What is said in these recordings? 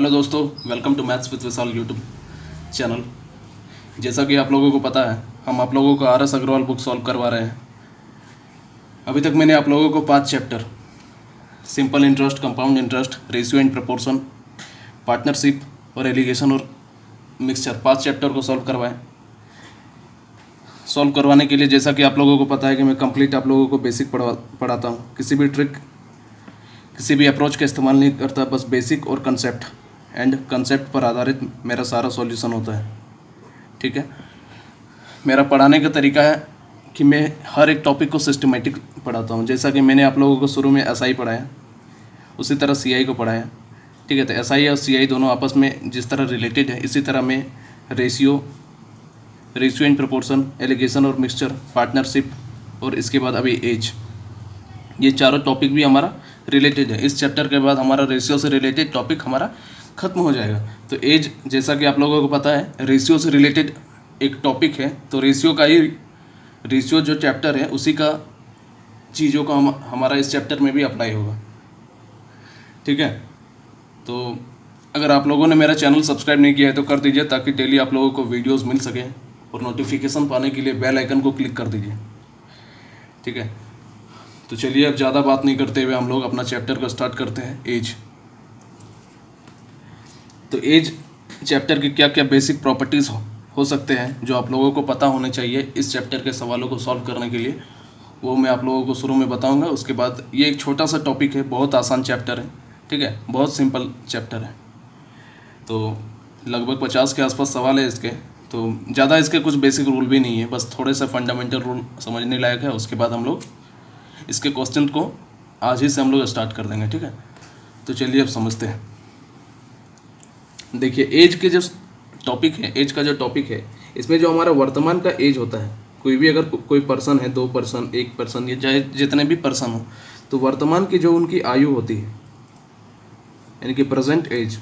Hello दोस्तों, welcome to maths with Vishal YouTube channel. जैसा कि आप लोगों को पता है, हम आप लोगों को आर.एस. अग्रवाल बुक सॉल्व करवा रहे हैं। अभी तक मैंने आप लोगों को 5 chapter simple interest, compound interest, ratio and proportion, partnership और एलिगेशन और मिक्सचर 5 चैप्टर को सॉल्व करवाएं। सॉल्व करवाने के लिए जैसा कि आप लोगों को पता है कि मैं कंप्लीट आप लोगों को बेसिक पढ़ाता हूँ। किसी भी ट्रिक, किसी भी अप्रोच का इस्तेमाल नहीं करता, बस बेसिक और कंसेप्ट पर आधारित मेरा सारा सॉल्यूशन होता है। ठीक है, मेरा पढ़ाने का तरीका है कि मैं हर एक टॉपिक को सिस्टमेटिक पढ़ाता हूँ। जैसा कि मैंने आप लोगों को शुरू में एसआई पढ़ाया, उसी तरह सीआई को पढ़ाया। ठीक है, तो एसआई और सीआई दोनों आपस में जिस तरह रिलेटेड है, इसी तरह मैं रेशियो एंड प्रपोर्शन, एलिगेशन और मिक्सचर, पार्टनरशिप और इसके बाद अभी एज, ये चारों टॉपिक भी हमारा रिलेटेड है। इस चैप्टर के बाद हमारा रेशियो से रिलेटेड टॉपिक हमारा ख़त्म हो जाएगा। तो एज, जैसा कि आप लोगों को पता है, रेशियो से रिलेटेड एक टॉपिक है। तो रेशियो जो चैप्टर है उसी का चीज़ों का हमारा इस चैप्टर में भी अप्लाई होगा। ठीक है, तो अगर आप लोगों ने मेरा चैनल सब्सक्राइब नहीं किया है तो कर दीजिए, ताकि डेली आप लोगों को वीडियोस मिल सके, और नोटिफिकेशन पाने के लिए बेल आइकन को क्लिक कर दीजिए। ठीक है, तो चलिए अब ज़्यादा बात नहीं करते हुए हम लोग अपना चैप्टर को स्टार्ट करते हैं। एज। तो एज चैप्टर की क्या क्या बेसिक प्रॉपर्टीज़ हो सकते हैं जो आप लोगों को पता होने चाहिए इस चैप्टर के सवालों को सॉल्व करने के लिए, वो मैं आप लोगों को शुरू में बताऊंगा। उसके बाद ये एक छोटा सा टॉपिक है, बहुत आसान चैप्टर है। ठीक है, बहुत सिंपल चैप्टर है। तो लगभग 50 के आसपास सवाल है इसके। तो ज़्यादा इसके कुछ बेसिक रूल भी नहीं है, बस थोड़े से फंडामेंटल रूल समझने लायक है। उसके बाद हम लोग इसके क्वेश्चन को आज ही से हम लोग स्टार्ट कर देंगे। ठीक है, तो चलिए अब समझते हैं। देखिए, एज के जो टॉपिक है, एज का जो टॉपिक है, इसमें जो हमारा वर्तमान का एज होता है, कोई भी अगर कोई पर्सन है, 2 पर्सन, 1 पर्सन, या चाहे जितने भी पर्सन हो, तो वर्तमान की जो उनकी आयु होती है, यानी कि प्रेजेंट एज,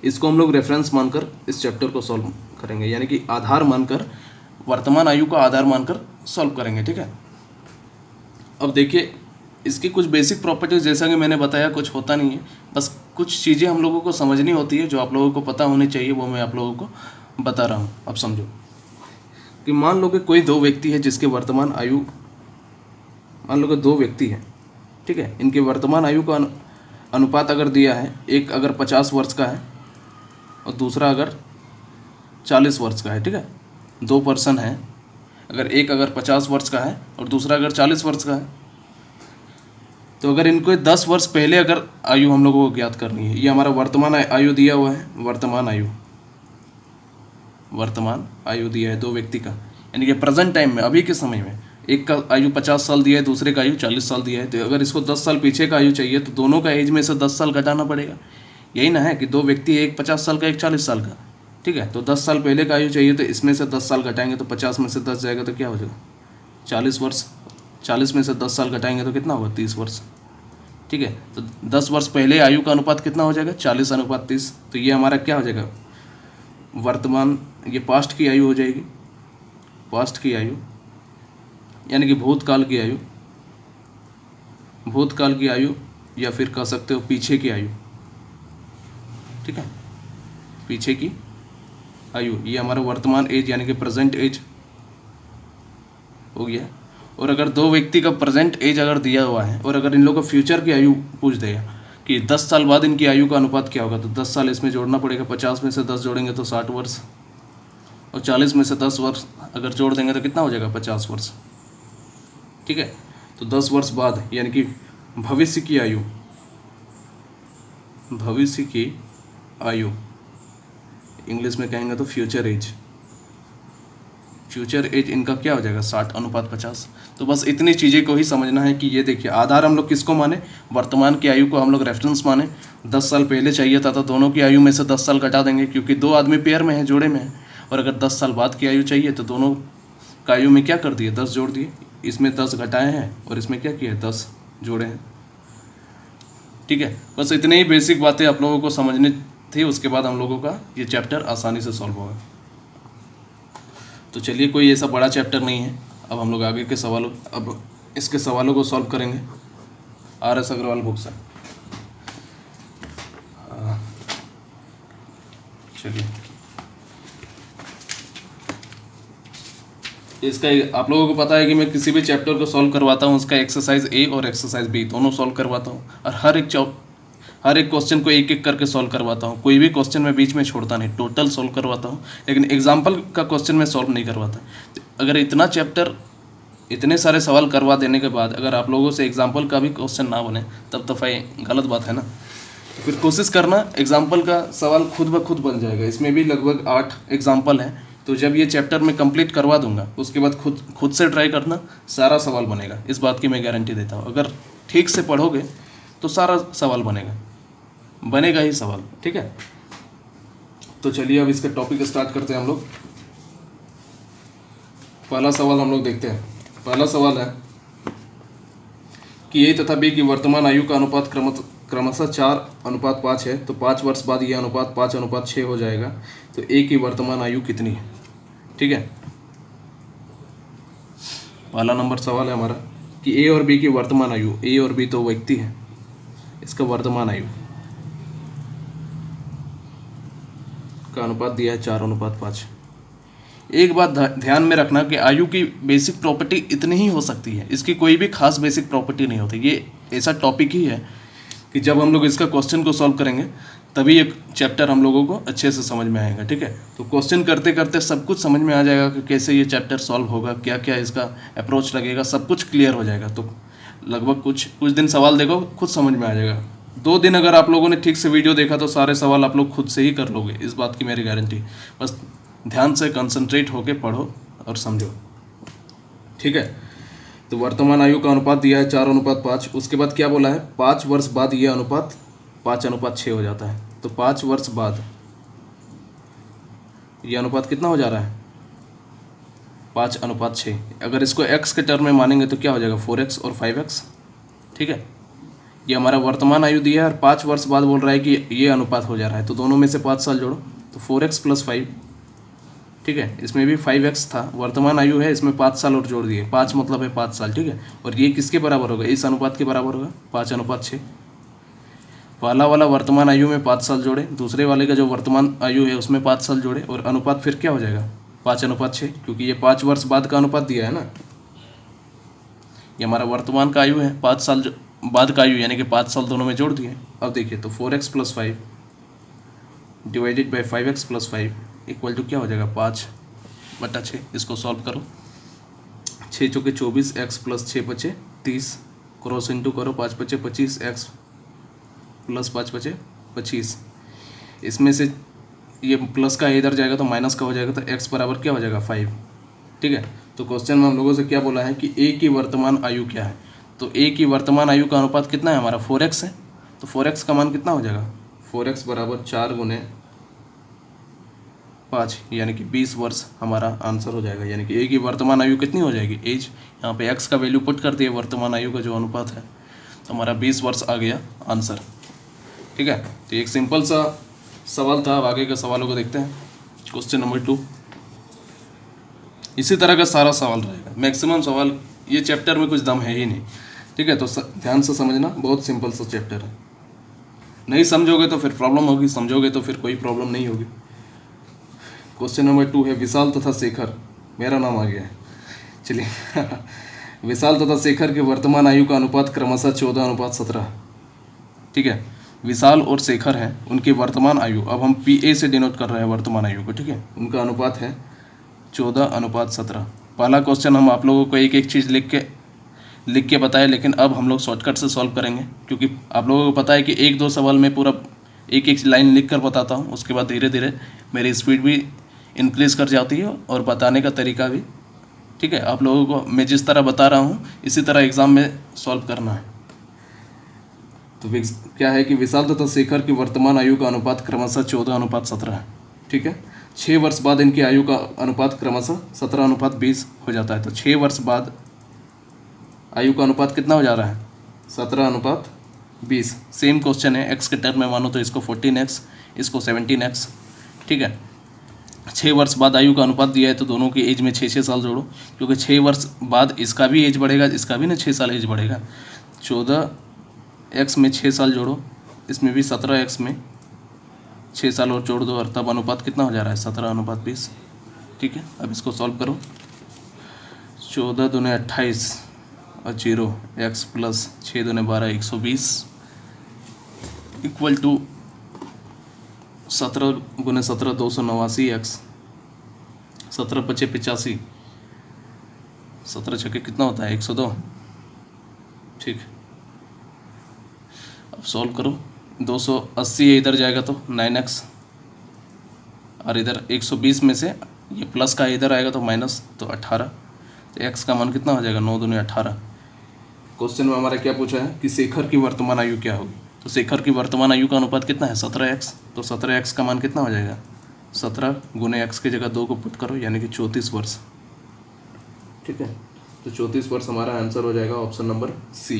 इसको हम लोग रेफरेंस मानकर इस चैप्टर को सॉल्व करेंगे, यानी कि आधार मानकर, वर्तमान आयु का आधार मानकर सॉल्व करेंगे। ठीक है, अब देखिए, इसकी कुछ बेसिक प्रॉपर्टीज जैसा कि मैंने बताया कुछ होता नहीं है, बस कुछ चीज़ें हम लोगों को समझनी होती है जो आप लोगों को पता होनी चाहिए, वो मैं आप लोगों को बता रहा हूँ। अब समझो कि मान लो कि कोई 2 व्यक्ति है जिसके वर्तमान आयु, मान लो कि 2 व्यक्ति हैं। ठीक है, इनके वर्तमान आयु का अनुपात अगर दिया है, एक अगर 50 वर्ष का है और दूसरा अगर 40 वर्ष का है। ठीक है, 2 पर्सन है, अगर एक अगर 50 वर्ष का है और दूसरा अगर 40 वर्ष का है, तो अगर इनको 10 वर्ष पहले अगर आयु हम लोगों को ज्ञात करनी है, ये हमारा वर्तमान आयु दिया हुआ है, वर्तमान आयु दिया है 2 व्यक्ति का, यानी कि प्रेजेंट टाइम में, अभी के समय में, एक का आयु 50 साल दिया है, दूसरे का आयु 40 साल दिया है। तो अगर इसको 10 साल पीछे का आयु चाहिए तो दोनों का एज में से 10 साल घटाना पड़ेगा। यही ना है कि 2 व्यक्ति है, एक 50 साल का, एक 40 साल का। ठीक है, तो 10 साल पहले का आयु चाहिए, तो इसमें से 10 साल घटाएंगे तो 50 में से 10 जाएगा तो क्या हो जाएगा, 40 वर्ष। 40 में से 10 साल घटाएंगे तो कितना होगा, 30 वर्ष। ठीक है, तो 10 वर्ष पहले आयु का अनुपात कितना हो जाएगा, 40:30। तो ये हमारा क्या हो जाएगा, वर्तमान, ये पास्ट की आयु हो जाएगी, पास्ट की आयु, यानी कि भूतकाल की आयु, या फिर कह सकते हो पीछे की आयु। ठीक है, पीछे की आयु, ये हमारा वर्तमान एज यानी कि प्रेजेंट एज हो गया। और अगर 2 व्यक्ति का प्रेजेंट एज अगर दिया हुआ है और अगर इन लोगों को फ्यूचर की आयु पूछ देगा कि 10 साल बाद इनकी आयु का अनुपात क्या होगा, तो 10 साल इसमें जोड़ना पड़ेगा। 50 में से 10 जोड़ेंगे तो 60 वर्ष, और 40 में से 10 वर्ष अगर जोड़ देंगे तो कितना हो जाएगा, 50 वर्ष। ठीक है, तो 10 वर्ष बाद, यानी कि भविष्य की आयु, इंग्लिश में कहेंगे तो फ्यूचर एज इनका क्या हो जाएगा, 60:50। तो बस इतनी चीज़ें को ही समझना है कि ये देखिए, आधार हम लोग किसको माने, वर्तमान की आयु को हम लोग रेफरेंस माने। 10 साल पहले चाहिए था तो दोनों की आयु में से 10 साल घटा देंगे, क्योंकि 2 आदमी पेयर में है, जोड़े में है। और अगर 10 साल बाद की आयु चाहिए तो दोनों का आयु में क्या कर दिए, 10 जोड़ दिए। इसमें 10 घटाए हैं और इसमें क्या किया है, 10 जोड़े हैं। ठीक है, बस इतनी ही बेसिक बातें आप लोगों को समझनी थी। उसके बाद हम लोगों का ये चैप्टर आसानी से सॉल्व होगा। तो चलिए, कोई ऐसा बड़ा चैप्टर नहीं है। अब हम लोग आगे के सवालों, अब इसके सवालों को सॉल्व करेंगे आर.एस. अग्रवाल बुक से। चलिए, इसका आप लोगों को पता है कि मैं किसी भी चैप्टर को सॉल्व करवाता हूँ, उसका एक्सरसाइज ए और एक्सरसाइज बी दोनों सॉल्व करवाता हूँ, और हर एक क्वेश्चन को एक एक करके सॉल्व करवाता हूँ। कोई भी क्वेश्चन मैं बीच में छोड़ता नहीं, टोटल सॉल्व करवाता हूँ। लेकिन एग्जाम्पल का क्वेश्चन मैं सॉल्व नहीं करवाता। अगर इतना चैप्टर, इतने सारे सवाल करवा देने के बाद अगर आप लोगों से एग्जाम्पल का भी क्वेश्चन ना बने, तब तो भाई गलत बात है ना। तो फिर कोशिश करना एग्जाम्पल का सवाल खुद ब खुद बन जाएगा। इसमें भी लगभग 8 एग्जाम्पल हैं। तो जब ये चैप्टर मैं कंप्लीट करवा दूंगा, उसके बाद खुद से ट्राई करना, सारा सवाल बनेगा। इस बात की मैं गारंटी देता हूँ। अगर ठीक से पढ़ोगे तो सारा सवाल बनेगा ही सवाल, ठीक है। तो चलिए अब इसका टॉपिक स्टार्ट करते हैं हम लोग। पहला सवाल हम लोग देखते हैं। पहला सवाल है कि ए तथा बी की वर्तमान आयु का अनुपात क्रमशः 4:5 है, तो 5 वर्ष बाद यह अनुपात 5:6 हो जाएगा। तो ए की वर्तमान आयु कितनी है, ठीक है। पहला नंबर सवाल है हमारा कि ए और बी की वर्तमान आयु, ए और बी तो व्यक्ति है, इसका वर्तमान आयु का अनुपात दिया है 4:5। एक बात ध्यान में रखना कि आयु की बेसिक प्रॉपर्टी इतनी ही हो सकती है, इसकी कोई भी खास बेसिक प्रॉपर्टी नहीं होती। ये ऐसा टॉपिक ही है कि जब हम लोग इसका क्वेश्चन को सॉल्व करेंगे तभी एक चैप्टर हम लोगों को अच्छे से समझ में आएगा, ठीक है। तो क्वेश्चन करते करते सब कुछ समझ में आ जाएगा कि कैसे ये चैप्टर सॉल्व होगा, क्या क्या इसका अप्रोच लगेगा, सब कुछ क्लियर हो जाएगा। तो लगभग कुछ दिन सवाल देखो, खुद समझ में आ जाएगा। 2 दिन अगर आप लोगों ने ठीक से वीडियो देखा तो सारे सवाल आप लोग खुद से ही कर लोगे, इस बात की मेरी गारंटी। बस ध्यान से कंसंट्रेट होके पढ़ो और समझो, ठीक है। तो वर्तमान आयु का अनुपात दिया है 4:5। उसके बाद क्या बोला है, 5 वर्ष बाद यह अनुपात 5:6 हो जाता है। तो 5 वर्ष बाद यह अनुपात कितना हो जा रहा है, 5:6। अगर इसको x के टर्म में मानेंगे तो क्या हो जाएगा, 4x और 5x, ठीक है। ये हमारा वर्तमान आयु दिया है और 5 वर्ष बाद बोल रहा है कि ये अनुपात हो जा रहा है। तो दोनों में से 5 साल जोड़ो, तो 4x + 5, ठीक है। इसमें भी 5x था, वर्तमान आयु है, इसमें 5 साल और जोड़ दिए, 5 मतलब है 5 साल, ठीक है। और ये किसके बराबर होगा, इस अनुपात के बराबर होगा, 5:6। पहला वाला वर्तमान आयु में 5 साल जोड़े, दूसरे वाले का जो वर्तमान आयु है उसमें 5 साल जोड़े, और अनुपात फिर क्या हो जाएगा, 5:6, क्योंकि ये 5 वर्ष बाद का अनुपात दिया है ना। ये हमारा वर्तमान का आयु है, 5 साल बाद का आयु, यानी कि 5 साल दोनों में जोड़ दिए। अब देखिए, तो 4x + 5 divided by 5x + 5 equal to क्या हो जाएगा, 5/6। इसको सॉल्व करो, 6 चौके 24, x + 6 × 30, क्रॉस इंटू करो, 5 × 5 = 25, x + 5 × 5 = 25। इसमें से ये प्लस का इधर जाएगा तो माइनस का हो जाएगा, तो x बराबर क्या हो जाएगा, 5, ठीक है। तो क्वेश्चन में हम लोगों से क्या बोला है कि a की वर्तमान आयु क्या है। तो a की वर्तमान आयु का अनुपात कितना है हमारा, 4x है। तो 4x का मान कितना हो जाएगा, 4x बराबर 4 × 5, यानी कि 20 वर्ष हमारा आंसर हो जाएगा। यानी कि a की वर्तमान आयु कितनी हो जाएगी, एज, यहाँ पे x का वैल्यू पुट कर दिए, वर्तमान आयु का जो अनुपात है, तो हमारा 20 वर्ष आ गया आंसर, ठीक है। तो एक सिंपल सा सवाल था। अब आगे के सवालों को देखते हैं। क्वेश्चन नंबर 2, इसी तरह का सारा सवाल रहेगा, मैक्सिमम सवाल। ये चैप्टर में कुछ दम है ही नहीं, ठीक है। तो ध्यान से समझना, बहुत सिंपल सा चैप्टर है। नहीं समझोगे तो फिर प्रॉब्लम होगी, समझोगे तो फिर कोई प्रॉब्लम नहीं होगी। क्वेश्चन नंबर 2 है, विशाल तथा शेखर, मेरा नाम आ गया है, चलिए विशाल तथा शेखर के वर्तमान आयु का अनुपात क्रमशः 14:17, ठीक है। विशाल और शेखर हैं, उनकी वर्तमान आयु, अब हम PA से डिनोट कर रहे हैं वर्तमान आयु को, ठीक है। उनका अनुपात है 14:17। पहला क्वेश्चन हम आप लोगों को एक एक चीज़ लिख के बताए, लेकिन अब हम लोग शॉर्टकट से सॉल्व करेंगे, क्योंकि आप लोगों को पता है कि 1-2 सवाल में पूरा एक एक लाइन लिख कर बताता हूँ, उसके बाद धीरे धीरे मेरी स्पीड भी इंक्रीज़ कर जाती है और बताने का तरीका भी, ठीक है। आप लोगों को मैं जिस तरह बता रहा हूँ इसी तरह एग्ज़ाम में सॉल्व करना है। तो क्या है कि विशाल तथा शेखर की वर्तमान आयु का अनुपात क्रमशः 14:17 है, ठीक है। 6 वर्ष बाद इनकी आयु का अनुपात क्रमशः 17:20 हो जाता है। तो 6 वर्ष बाद आयु का अनुपात कितना हो जा रहा है, 17:20। सेम क्वेश्चन है, x के टर्म में मानो तो इसको 14x, इसको 17x, ठीक है। 6 वर्ष बाद आयु का अनुपात दिया है, तो दोनों की एज में 6 साल जोड़ो, क्योंकि 6 वर्ष बाद इसका भी एज बढ़ेगा, इसका भी ना 6 साल एज बढ़ेगा। 14x में 6 साल जोड़ो, इसमें भी 17x में 6 साल और जोड़ दो और तब अनुपात कितना हो जा रहा है 17:20। ठीक है, अब इसको सॉल्व करो। 14 दूने 28 और 0 x प्लस 6 दूने 12 120 इक्वल टू 17 गुने 17 289 x 17 × 5 = 85, 17 छक्के कितना होता है 102। ठीक, अब सॉल्व करो। 280 इधर जाएगा तो 9x और इधर 120 में से ये प्लस का इधर आएगा तो माइनस, तो 18। तो x का मान कितना हो जाएगा 9 दूने 18। क्वेश्चन में हमारा क्या पूछा है कि शेखर की वर्तमान आयु क्या होगी। तो शेखर की वर्तमान आयु का अनुपात कितना है 17x। तो 17x का मान कितना हो जाएगा 17 गुने x की जगह 2 को पुट करो यानी कि 34 वर्ष। ठीक है, तो 34 वर्ष हमारा आंसर हो जाएगा ऑप्शन नंबर सी।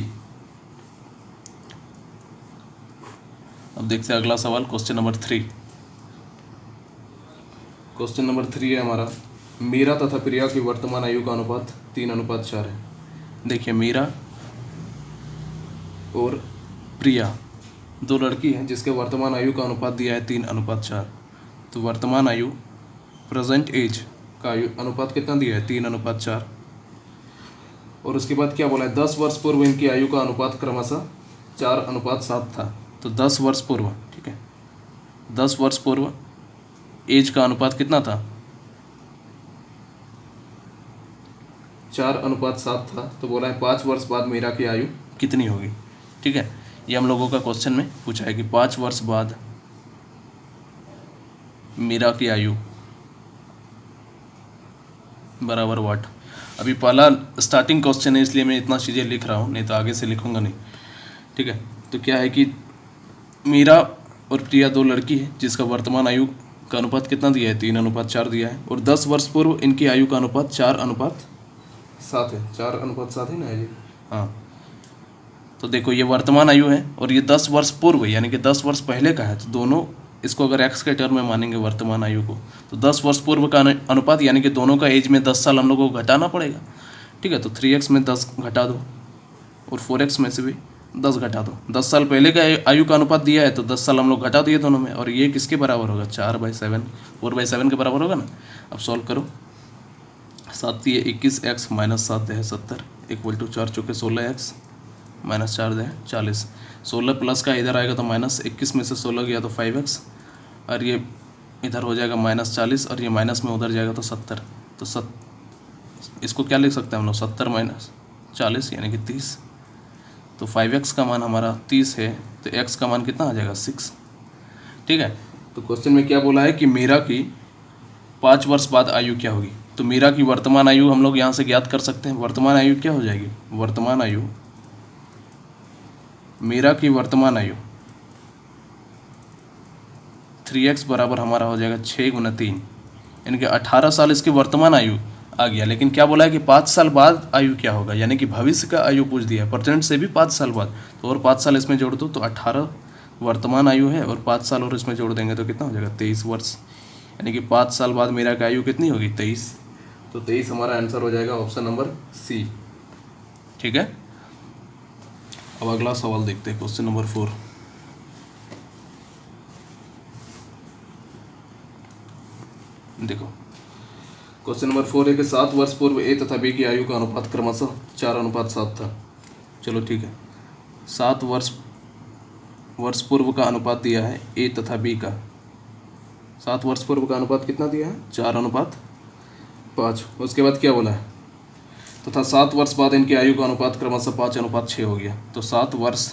अब देखते हैं अगला सवाल, क्वेश्चन नंबर 3। क्वेश्चन नंबर 3 है हमारा, मीरा तथा प्रिया की वर्तमान आयु का अनुपात 3:4 है। देखिए, मीरा और प्रिया दो लड़की हैं जिसके वर्तमान आयु का अनुपात दिया है 3:4। तो वर्तमान आयु प्रेजेंट एज का आयु अनुपात कितना दिया है 3:4। और उसके बाद क्या बोला है 10 वर्ष पूर्व इनकी आयु का अनुपात क्रमशः 4:7 था। तो 10 वर्ष पूर्व, ठीक है, 10 वर्ष पूर्व एज का अनुपात कितना था 4:7 था। तो बोला है 5 वर्ष बाद मीरा की आयु कितनी होगी। ठीक है, ये हम लोगों का क्वेश्चन में पूछा है कि 5 वर्ष बाद मीरा की आयु बराबर वाट। अभी पहला स्टार्टिंग क्वेश्चन है इसलिए मैं इतना चीज़ें लिख रहा हूँ, नहीं तो आगे से लिखूँगा नहीं। ठीक है, तो क्या है कि मीरा और प्रिया दो लड़की है जिसका वर्तमान आयु का अनुपात कितना दिया है 3:4 दिया है। और 10 वर्ष पूर्व इनकी आयु का अनुपात 4:7 है। 4:7 है ना जी, हाँ। तो देखो, ये वर्तमान आयु है और ये 10 वर्ष पूर्व यानी कि 10 वर्ष पहले का है। तो दोनों इसको अगर x के टर्म में मानेंगे वर्तमान आयु को, तो 10 वर्ष पूर्व का अनुपात यानी कि दोनों का एज में 10 साल हम लोगों को घटाना पड़ेगा। ठीक है, तो 3x में 10 घटा दो और 4x में से भी 10 घटा दो। 10 साल पहले का आयु का अनुपात दिया है तो 10 साल हम लोग घटा दिए दोनों में, और ये किसके बराबर होगा 4/7 4/7 के बराबर होगा ना। अब सॉल्व करो। 7 ये 21x माइनस 7 है 70 इक्वल टू 4 चौके 16x माइनस 4 दे 40। 16 प्लस का इधर आएगा तो माइनस 21 में से 16 गया तो 5x, और ये इधर हो जाएगा माइनस 40 और ये माइनस में उधर जाएगा तो 70। तो इसको क्या लिख सकते हैं हम लोग 70 माइनस 40 यानी कि 30। तो 5x का मान हमारा 30 है, तो x का मान कितना आ जाएगा 6। ठीक है, तो क्वेश्चन में क्या बोला है कि मीरा की 5 वर्ष बाद आयु क्या होगी। तो मीरा की वर्तमान आयु हम लोग यहाँ से ज्ञात कर सकते हैं। वर्तमान आयु क्या हो जाएगी, वर्तमान आयु मीरा की वर्तमान आयु 3x बराबर हमारा हो जाएगा 6 × 3 यानी कि 18 साल इसकी वर्तमान आयु आ गया। लेकिन क्या बोला है कि 5 साल बाद आयु क्या होगा, यानी कि भविष्य का आयु पूछ दिया है, प्रेजेंट से भी 5 साल बाद। तो और 5 साल इसमें जोड़ दो तो 18 वर्तमान आयु है और 5 साल और इसमें जोड़ देंगे तो कितना हो जाएगा 23 वर्ष। यानी कि 5 साल बाद मीरा की आयु कितनी होगी 23। तो 23 हमारा आंसर हो जाएगा ऑप्शन नंबर सी। ठीक है, अब अगला सवाल देखते हैं, क्वेश्चन नंबर 4। देखो, क्वेश्चन नंबर 4 है कि 7 वर्ष पूर्व ए तथा बी की आयु का अनुपात क्रमशः 4:7 था। चलो ठीक है, 7 वर्ष पूर्व का अनुपात दिया है ए तथा बी का। 7 वर्ष पूर्व का अनुपात कितना दिया है 4:5। उसके बाद क्या बोला है, तथा 7 वर्ष बाद इनकी आयु का अनुपात क्रमशः 5:6 हो गया। तो 7 वर्ष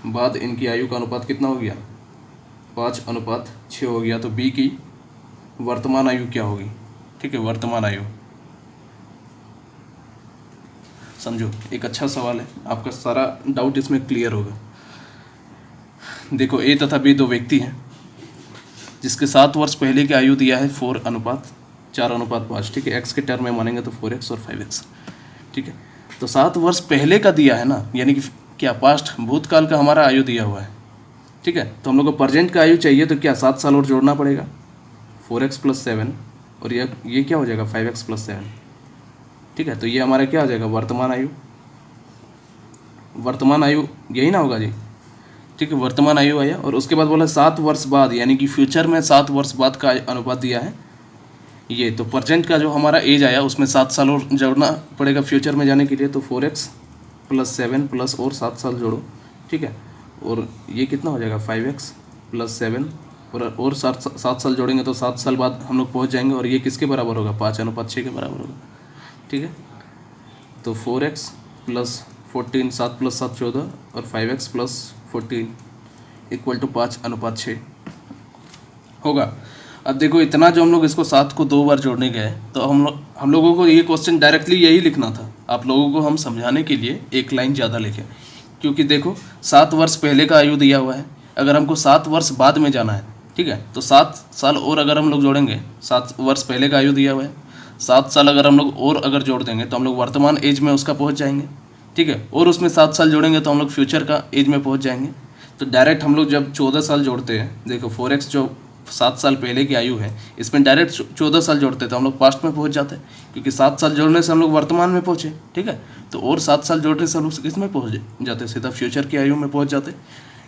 बाद इनकी आयु का अनुपात कितना हो गया 5:6 हो गया। तो बी की वर्तमान आयु क्या होगी। ठीक है, वर्तमान आयु समझो, एक अच्छा सवाल है, आपका सारा डाउट इसमें क्लियर होगा। देखो, ए तथा बी दो व्यक्ति हैं जिसके 7 वर्ष पहले की आयु दिया है 4:5। ठीक है, एक्स के टर्म में मानेंगे तो 4x और 5x। ठीक है, तो 7 वर्ष पहले का दिया है ना, यानी कि क्या पास्ट भूतकाल का हमारा आयु दिया हुआ है। ठीक है, तो हम लोग को प्रेजेंट का आयु चाहिए तो क्या 7 साल और जोड़ना पड़ेगा 4x + 7 और ये क्या हो जाएगा 5x + 7। ठीक है, तो ये हमारा क्या हो जाएगा वर्तमान आयु। वर्तमान आयु यही ना होगा जी। ठीक है, वर्तमान आयु आया। और उसके बाद बोला 7 वर्ष बाद, यानी कि फ्यूचर में 7 वर्ष बाद का अनुपात दिया है ये। तो प्रेजेंट का जो हमारा एज आया उसमें 7 साल और जोड़ना पड़ेगा फ्यूचर में जाने के लिए। तो 4x + 7 प्लस और 7 साल जोड़ो, ठीक है। और ये कितना हो जाएगा 5x + 7 और 7 साल जोड़ेंगे तो 7 साल बाद हम लोग पहुँच जाएंगे। और ये किसके बराबर होगा, 5:6 के बराबर होगा, ठीक है। तो 4x + 14, 7 + 7 14 और 5x + 14 = 5:6 होगा। अब देखो इतना जो हम लोग इसको 7 को 2 बार जोड़ने गए तो हम लोगों को ये क्वेश्चन डायरेक्टली यही लिखना था। आप लोगों को हम समझाने के लिए एक लाइन ज़्यादा लिखे, क्योंकि देखो 7 वर्ष पहले का आयु दिया हुआ है, अगर हमको 7 वर्ष बाद में जाना है, ठीक है, तो 7 साल और अगर हम लोग जोड़ेंगे, 7 वर्ष पहले का आयु दिया हुआ है, 7 साल अगर हम लोग और अगर जोड़ देंगे तो हम लोग वर्तमान एज में उसका पहुँच जाएंगे, ठीक है। और उसमें 7 साल जोड़ेंगे तो हम लोग फ्यूचर का एज में पहुँच जाएंगे। तो डायरेक्ट हम लोग जब 14 साल जोड़ते हैं, देखो 4x जो 7 साल पहले की आयु है, इसमें डायरेक्ट 14 साल जोड़ते हैं तो हम लोग पास्ट में पहुंच जाते हैं, क्योंकि 7 साल जोड़ने से हम लोग वर्तमान में पहुंचे, ठीक है। तो और 7 साल जोड़ने से हम लोग किसमें पहुंच जाते, सीधा फ्यूचर की आयु में पहुंच जाते।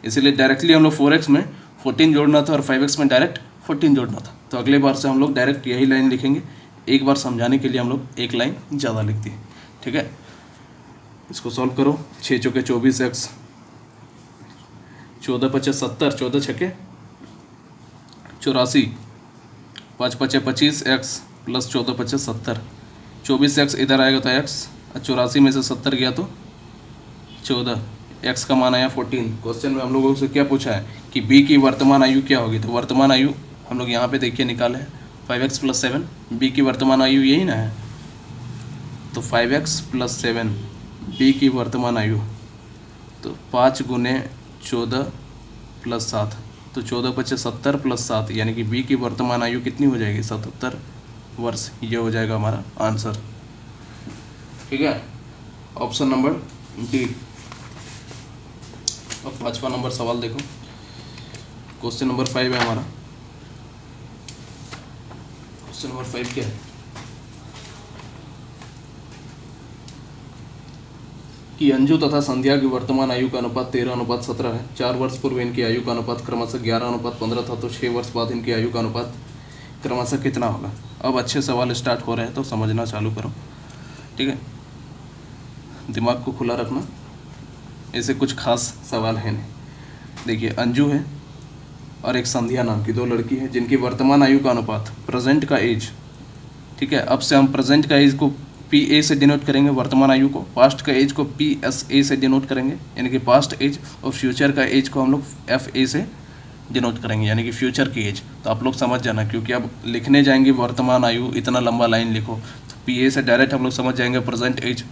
इसीलिए डायरेक्टली हम लोग 4x में 14 जोड़ना था और 5x में डायरेक्ट 14 जोड़ना था। तो अगले बार से हम लोग डायरेक्ट यही लाइन लिखेंगे, एक बार समझाने के लिए हम लोग एक लाइन ज़्यादा लिख दिए, ठीक है। इसको सॉल्व करो। 6 चौके 24x, 14 × 5 = 70, 14 × 6 = 84, 5 × 5 = 25x + 14 × 5 = 70, 24x इधर आएगा तो x, 84 में से 70 गया तो 14, x का मान आया 14। क्वेश्चन में हम लोगों से क्या पूछा है कि b की वर्तमान आयु क्या होगी। तो वर्तमान आयु हम लोग यहाँ पे देखिए निकाले हैं, 5x + 7, b की वर्तमान आयु यही ना है। तो 5x + 7 b की वर्तमान आयु, तो 5 × 14 + 7, तो 14 × 5 = 70 + 7, यानी कि बी की वर्तमान आयु कितनी हो जाएगी, 77 वर्ष। ये हो जाएगा हमारा आंसर, ठीक है। Option number D. अब 5वां नंबर सवाल देखो, क्वेश्चन नंबर 5 है हमारा। क्वेश्चन नंबर 5 क्या है कि अंजू तथा संध्या की वर्तमान आयु का अनुपात 13:17 है। 4 वर्ष पूर्व इनकी आयु का अनुपात क्रमशः 11:15 था, तो 6 वर्ष बाद इनकी आयु का अनुपात क्रमशः कितना होगा। अब अच्छे सवाल स्टार्ट हो रहे हैं तो समझना चालू करो, ठीक है। दिमाग को खुला रखना, ऐसे कुछ खास सवाल है नहीं। देखिए अंजू है और एक संध्या नाम की 2 लड़की है, जिनकी वर्तमान आयु का अनुपात, प्रेजेंट का एज, ठीक है। अब से हम प्रेजेंट का एज को PA से डिनोट करेंगे, वर्तमान आयु को, पास्ट का एज को PSA से डिनोट करेंगे, यानी कि पास्ट एज, और फ्यूचर का एज को हम लोग FA से डिनोट करेंगे, यानी कि फ्यूचर की एज। तो आप लोग समझ जाना, क्योंकि अब लिखने जाएंगे वर्तमान आयु, इतना लंबा लाइन लिखो, तो PA से डायरेक्ट हम लोग समझ जाएंगे प्रेजेंट एज,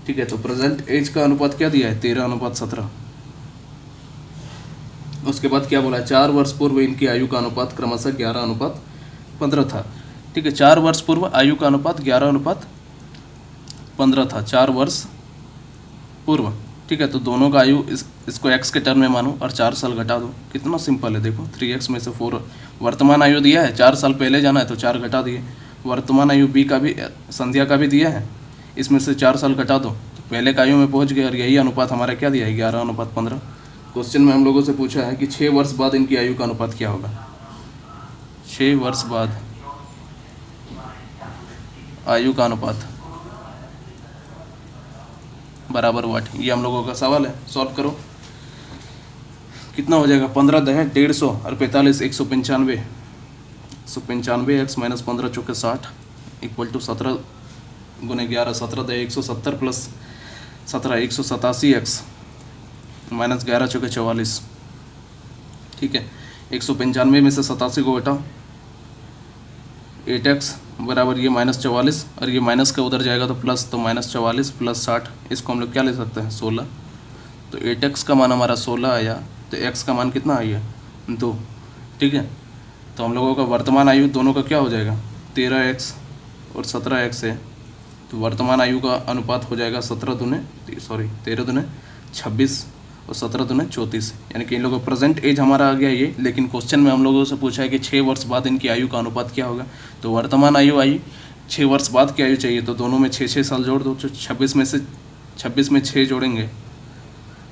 ठीक है। तो प्रेजेंट एज का अनुपात क्या दिया है, 13:17। उसके बाद क्या बोला है, 4 वर्ष पूर्व इनकी आयु का अनुपात क्रमशः 11:15 था, ठीक है। 4 वर्ष पूर्व आयु का अनुपात 11:15 था, 4 वर्ष पूर्व, ठीक है। तो दोनों का आयु इसको x के टर्म में मानो और 4 साल घटा दो, कितना सिंपल है। देखो 3x में से 4 वर्तमान आयु दिया है, 4 साल पहले जाना है तो 4 घटा दिए। वर्तमान आयु B का भी, संध्या का भी दिया है, इसमें से 4 साल घटा दो तो पहले का आयु में पहुंच गए। और यही अनुपात हमारा क्या दिया है, 11:15। क्वेश्चन में हम लोगों से पूछा है कि 6 वर्ष बाद इनकी आयु का अनुपात क्या होगा। 6 वर्ष बाद आयु का अनुपात बराबर वाट, ये हम लोगों का सवाल है। सॉल्व करो, कितना हो जाएगा, 15 × 150 और 45 195, 195x - 15 × 60 = 17 × 11 17 × 170 + 17 187x - 11 × 44, ठीक है। 195 में से 87 को घटाओ, 8x बराबर ये -44 और ये माइनस का उधर जाएगा तो प्लस, तो -44 + 60, इसको हम लोग क्या ले सकते हैं, 16। तो 8x का मान हमारा 16 आया, तो x का मान कितना आया, 2, ठीक है। तो हम लोगों का वर्तमान आयु दोनों का क्या हो जाएगा, 13x और 17x है। तो वर्तमान आयु का अनुपात हो जाएगा 13 दूने 26 और 17 दूने 34, यानी कि इन लोगों का प्रेजेंट एज हमारा आ गया ये। लेकिन क्वेश्चन में हम लोगों से पूछा है कि 6 वर्ष बाद इनकी आयु का अनुपात क्या होगा। तो वर्तमान आयु आई, 6 वर्ष बाद की आयु चाहिए, तो दोनों में 6 साल जोड़ दो। तो 26 में 6 जोड़ेंगे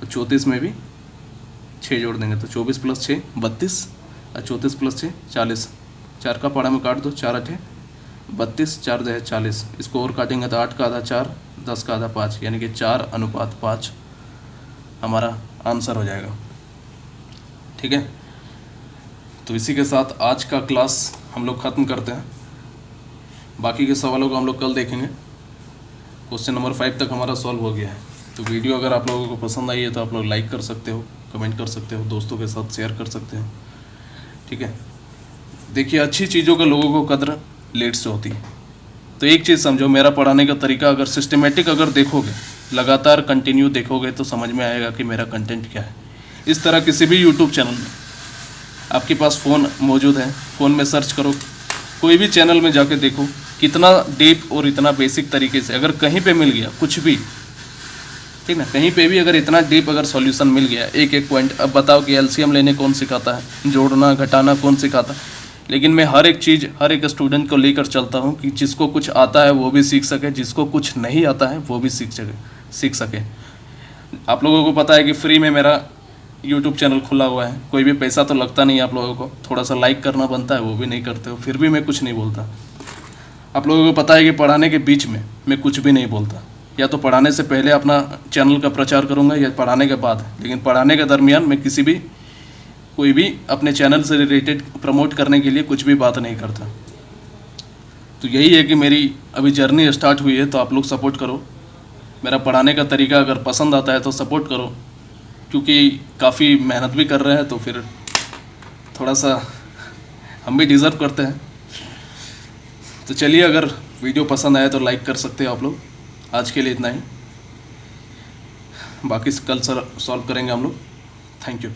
तो 34 में भी 6 जोड़ देंगे तो 24 + 6 32 और 34 + 6 40। 4 का पहाड़ा में काट दो, 4 8 32, 4 2 40। इसको और काटेंगे तो 8 का आधा 4, 10 का आधा 5, यानी कि 4:5 हमारा आंसर हो जाएगा। ठीक है, तो इसी के साथ आज का क्लास हम लोग ख़त्म करते हैं। बाकी के सवालों को हम लोग कल देखेंगे। क्वेश्चन नंबर 5 तक हमारा सॉल्व हो गया है। तो वीडियो अगर आप लोगों को पसंद आई है तो आप लोग लाइक कर सकते हो, कमेंट कर सकते हो, दोस्तों के साथ शेयर कर सकते हो। ठीक है, देखिए अच्छी चीज़ों का लोगों को कदर लेट से होती है। तो एक चीज़ समझो, मेरा पढ़ाने का तरीका अगर सिस्टमेटिक अगर देखोगे, लगातार कंटिन्यू देखोगे तो समझ में आएगा कि मेरा कंटेंट क्या है। इस तरह किसी भी यूट्यूब चैनल में आपके पास फ़ोन मौजूद है, फ़ोन में सर्च करो, कोई भी चैनल में जाके देखो, कितना डीप और इतना बेसिक तरीके से अगर कहीं पे मिल गया कुछ भी, ठीक ना, कहीं पे भी अगर इतना डीप अगर सॉल्यूशन मिल गया एक एक पॉइंट। अब बताओ कि एलसीएम लेने कौन सिखाता है, जोड़ना घटाना कौन सिखाता है। लेकिन मैं हर एक चीज़ हर एक स्टूडेंट को लेकर चलता हूँ कि जिसको कुछ आता है वो भी सीख सके, जिसको कुछ नहीं आता है वो भी सीख सके। आप लोगों को पता है कि फ्री में मेरा यूट्यूब चैनल खुला हुआ है, कोई भी पैसा तो लगता नहीं आप लोगों को, थोड़ा सा लाइक करना बनता है, वो भी नहीं करते हो, फिर भी मैं कुछ नहीं बोलता। आप लोगों को पता है कि पढ़ाने के बीच में मैं कुछ भी नहीं बोलता, या तो पढ़ाने से पहले अपना चैनल का प्रचार करूँगा या पढ़ाने के बाद, लेकिन पढ़ाने के दरमियान मैं कोई भी अपने चैनल से रिलेटेड प्रमोट करने के लिए कुछ भी बात नहीं करता। तो यही है कि मेरी अभी जर्नी स्टार्ट हुई है, तो आप लोग सपोर्ट करो। मेरा पढ़ाने का तरीका अगर पसंद आता है तो सपोर्ट करो, क्योंकि काफ़ी मेहनत भी कर रहे हैं, तो फिर थोड़ा सा हम भी डिज़र्व करते हैं। तो चलिए, अगर वीडियो पसंद आए तो लाइक कर सकते हो आप लोग। आज के लिए इतना ही, बाकी कल सॉल्व करेंगे हम लोग। Thank you.